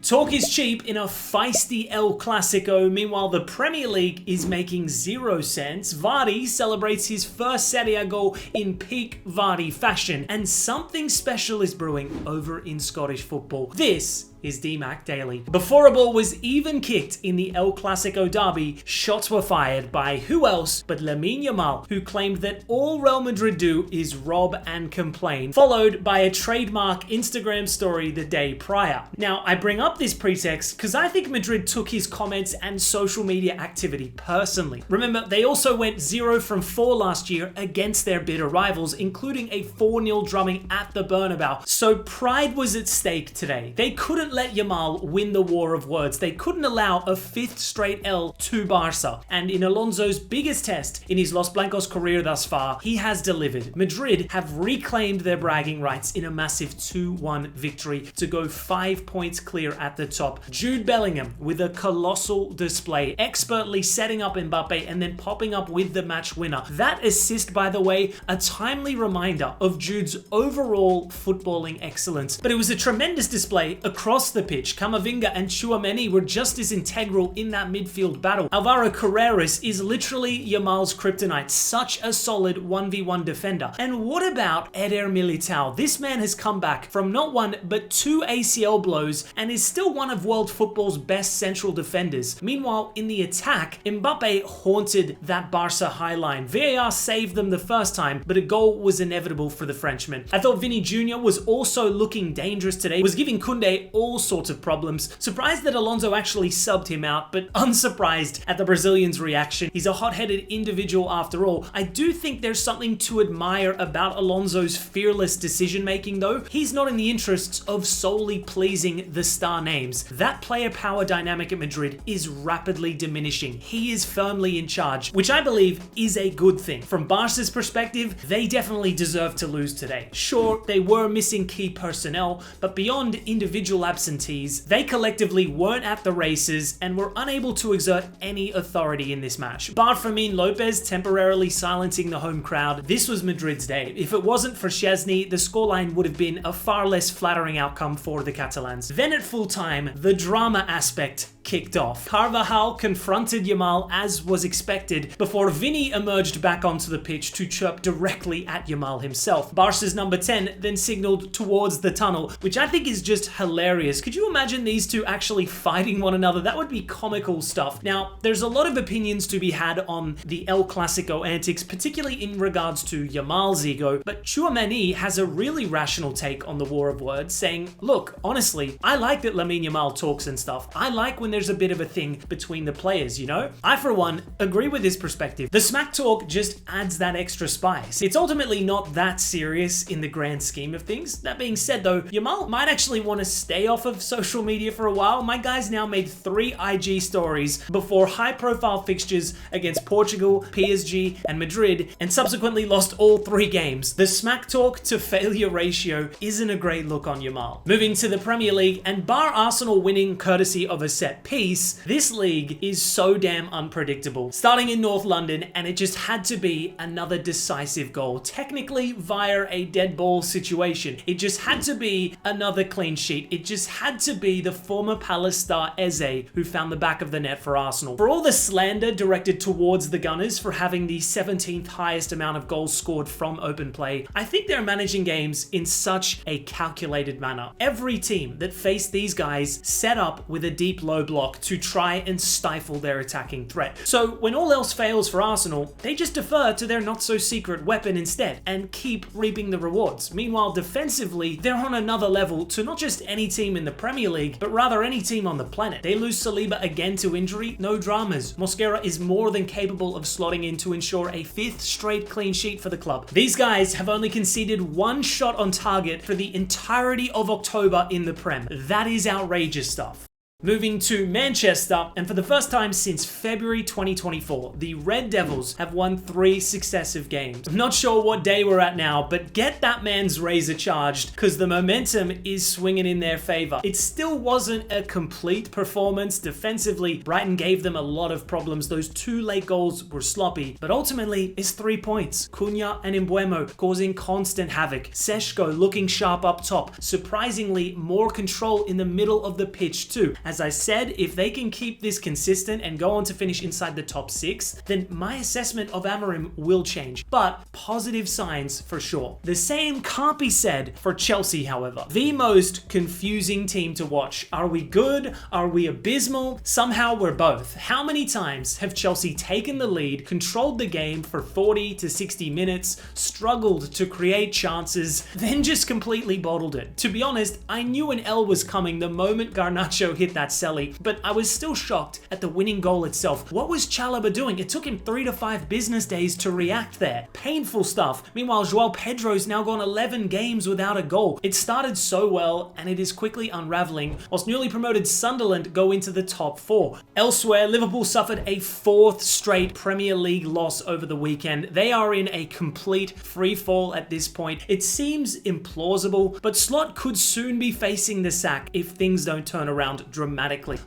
Talk is cheap in a feisty El Clasico. Meanwhile, the Premier League is making 0 sense. Vardy celebrates his first Serie goal in peak Vardy fashion. And something special is brewing over in Scottish football. This is DMAC Daily. Before a ball was even kicked in the El Clasico derby, shots were fired by who else but Lamine Yamal, who claimed that all Real Madrid do is rob and complain, followed by a trademark Instagram story the day prior. Now, I bring up this pretext because I think Madrid took his comments and social media activity personally. Remember, they also went 0 from 4 last year against their bitter rivals, including a 4-0 drumming at the Bernabeu. So pride was at stake today. They couldn't let Yamal win the war of words. They couldn't allow a 5th straight L to Barca. And in Alonso's biggest test in his Los Blancos career thus far, he has delivered. Madrid have reclaimed their bragging rights in a massive 2-1 victory to go 5 points clear at the top. Jude Bellingham with a colossal display, expertly setting up Mbappe and then popping up with the match winner. That assist, by the way, a timely reminder of Jude's overall footballing excellence. But it was a tremendous display across the pitch. Camavinga and Tchouaméni were just as integral in that midfield battle. Alvaro Carreras is literally Yamal's kryptonite, such a solid 1v1 defender. And what about Eder Militao? This man has come back from not 1 but 2 ACL blows and is still one of world football's best central defenders. Meanwhile, in the attack, Mbappe haunted that Barca high line. VAR saved them the first time, but a goal was inevitable for the Frenchman. I thought Vini Jr. was also looking dangerous today, was giving Koundé all sorts of problems. Surprised that Alonso actually subbed him out, but unsurprised at the Brazilian's reaction. He's a hot-headed individual after all. I do think there's something to admire about Alonso's fearless decision-making though. He's not in the interests of solely pleasing the star names. That player power dynamic at Madrid is rapidly diminishing. He is firmly in charge, which I believe is a good thing. From Barca's perspective, they definitely deserve to lose today. Sure, they were missing key personnel, but beyond individual absentees, they collectively weren't at the races and were unable to exert any authority in this match. Bar Fermin Lopez temporarily silencing the home crowd, this was Madrid's day. If it wasn't for Szczesny, the scoreline would have been a far less flattering outcome for the Catalans. Then at full time, the drama aspect kicked off. Carvajal confronted Yamal as was expected before Vini emerged back onto the pitch to chirp directly at Yamal himself. Barca's number 10 then signaled towards the tunnel, which I think is just hilarious. Could you imagine these two actually fighting one another? That would be comical stuff. Now, there's a lot of opinions to be had on the El Clasico antics, particularly in regards to Yamal's ego, but Tchouaméni has a really rational take on the war of words, saying, look, honestly, I like that Lamine Yamal talks and stuff. I like when there's a bit of a thing between the players, you know? I, for one, agree with this perspective. The smack talk just adds that extra spice. It's ultimately not that serious in the grand scheme of things. That being said, though, Yamal might actually want to stay off of social media for a while. My guy's now made 3 IG stories before high-profile fixtures against Portugal, PSG, and Madrid, and subsequently lost all 3 games. The smack talk to failure ratio isn't a great look on Yamal. Moving to the Premier League, and bar Arsenal winning courtesy of a set piece, this league is so damn unpredictable. Starting in North London, and it just had to be another decisive goal, technically via a dead ball situation. It just had to be another clean sheet. It just had to be the former Palace star Eze who found the back of the net for Arsenal. For all the slander directed towards the Gunners for having the 17th highest amount of goals scored from open play, I think they're managing games in such a calculated manner. Every team that faced these guys set up with a deep low block to try and stifle their attacking threat. So when all else fails for Arsenal, they just defer to their not-so-secret weapon instead and keep reaping the rewards. Meanwhile, defensively, they're on another level to not just any team in the Premier League, but rather any team on the planet. They lose Saliba again to injury, no dramas. Mosquera is more than capable of slotting in to ensure a 5th straight clean sheet for the club. These guys have only conceded 1 shot on target for the entirety of October in the Prem. That is outrageous stuff. Moving to Manchester, and for the first time since February 2024, the Red Devils have won 3 successive games. I'm not sure what day we're at now, but get that man's razor charged, because the momentum is swinging in their favor. It still wasn't a complete performance. Defensively, Brighton gave them a lot of problems. Those 2 late goals were sloppy, but ultimately, it's 3 points. Cunha and Mbeumo causing constant havoc. Seshko looking sharp up top. Surprisingly, more control in the middle of the pitch too. As I said, if they can keep this consistent and go on to finish inside the top 6, then my assessment of Amorim will change. But positive signs for sure. The same can't be said for Chelsea, however. The most confusing team to watch. Are we good? Are we abysmal? Somehow we're both. How many times have Chelsea taken the lead, controlled the game for 40 to 60 minutes, struggled to create chances, then just completely bottled it? To be honest, I knew an L was coming the moment Garnacho hit that celly, but I was still shocked at the winning goal itself. What was Chalobah doing? It took him 3 to 5 business days to react there. Painful stuff. Meanwhile, João Pedro's now gone 11 games without a goal. It started so well, and it is quickly unraveling, whilst newly promoted Sunderland go into the top 4. Elsewhere, Liverpool suffered a 4th straight Premier League loss over the weekend. They are in a complete free fall at this point. It seems implausible, but Slot could soon be facing the sack if things don't turn around dramatically.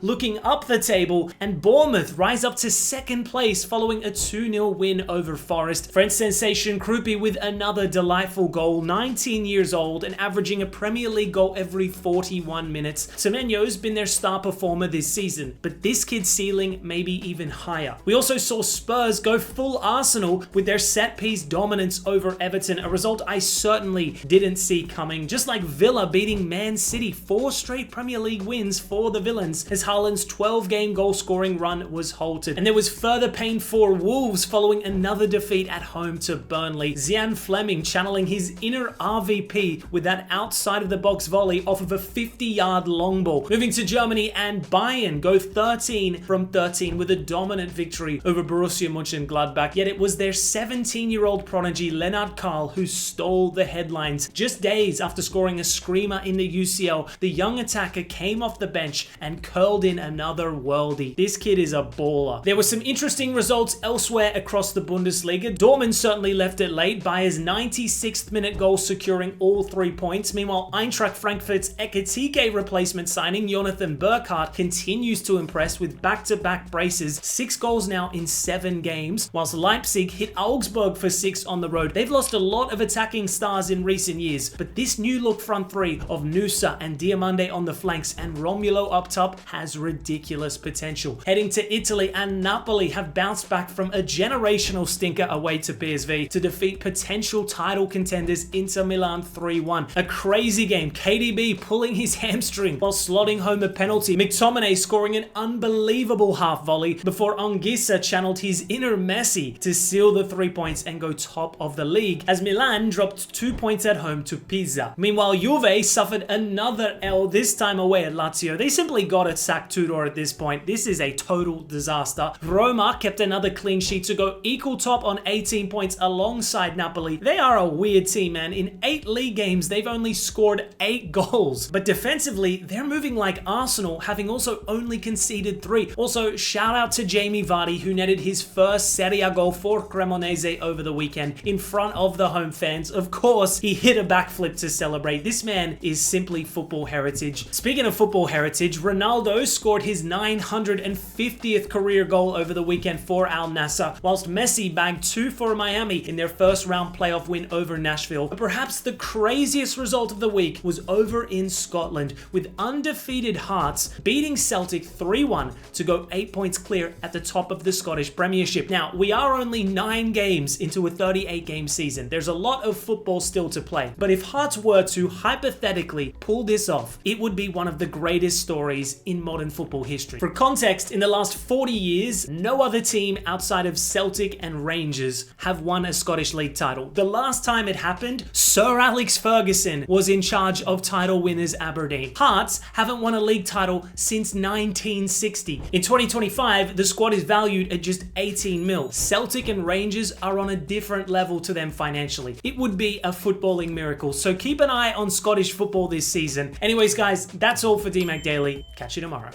Looking up the table, and Bournemouth rise up to 2nd place following a 2-0 win over Forest. French sensation Krupi with another delightful goal, 19 years old and averaging a Premier League goal every 41 minutes. Semenyo's been their star performer this season, but this kid's ceiling may be even higher. We also saw Spurs go full Arsenal with their set-piece dominance over Everton, a result I certainly didn't see coming. Just like Villa beating Man City, 4 straight Premier League wins for the Villains as Haaland's 12-game goal-scoring run was halted. And there was further pain for Wolves following another defeat at home to Burnley. Zian Fleming channeling his inner RVP with that outside-of-the-box volley off of a 50-yard long ball. Moving to Germany, and Bayern go 13 from 13 with a dominant victory over Borussia Mönchengladbach. Yet it was their 17-year-old prodigy Lennart Karl who stole the headlines. Just days after scoring a screamer in the UCL, the young attacker came off the bench and curled in another worldie. This kid is a baller. There were some interesting results elsewhere across the Bundesliga. Dortmund certainly left it late by his 96th minute goal securing all 3 points. Meanwhile, Eintracht Frankfurt's Ekitike replacement signing Jonathan Burkhardt continues to impress with back-to-back braces, 6 goals now in 7 games, whilst Leipzig hit Augsburg for 6 on the road. They've lost a lot of attacking stars in recent years, but this new look front 3 of Nusa and Diamande on the flanks and Romulo up top has ridiculous potential. Heading to Italy, and Napoli have bounced back from a generational stinker away to PSV to defeat potential title contenders Inter Milan 3-1. A crazy game, KDB pulling his hamstring while slotting home a penalty, McTominay scoring an unbelievable half volley before Anguissa channeled his inner Messi to seal the 3 points and go top of the league, as Milan dropped 2 points at home to Pisa. Meanwhile, Juve suffered another L, this time away at Lazio. They simply got it sacked Tudor at this point. This is a total disaster. Roma kept another clean sheet to go equal top on 18 points alongside Napoli. They are a weird team, man. In 8 league games, they've only scored 8 goals. But defensively, they're moving like Arsenal, having also only conceded 3. Also, shout out to Jamie Vardy, who netted his first Serie A goal for Cremonese over the weekend in front of the home fans. Of course, he hit a backflip to celebrate. This man is simply football heritage. Speaking of football heritage, Ronaldo scored his 950th career goal over the weekend for Al Nassr, whilst Messi bagged 2 for Miami in their first round playoff win over Nashville. But perhaps the craziest result of the week was over in Scotland, with undefeated Hearts beating Celtic 3-1 to go 8 points clear at the top of the Scottish Premiership. Now, we are only 9 games into a 38-game season. There's a lot of football still to play, but if Hearts were to hypothetically pull this off, it would be one of the greatest stories in modern football history. For context, in the last 40 years, no other team outside of Celtic and Rangers have won a Scottish League title. The last time it happened, Sir Alex Ferguson was in charge of title winners Aberdeen. Hearts haven't won a league title since 1960. In 2025, the squad is valued at just 18 mil. Celtic and Rangers are on a different level to them financially. It would be a footballing miracle, so keep an eye on Scottish football this season. Anyways, guys, that's all for DMAC Daily. Catch you tomorrow.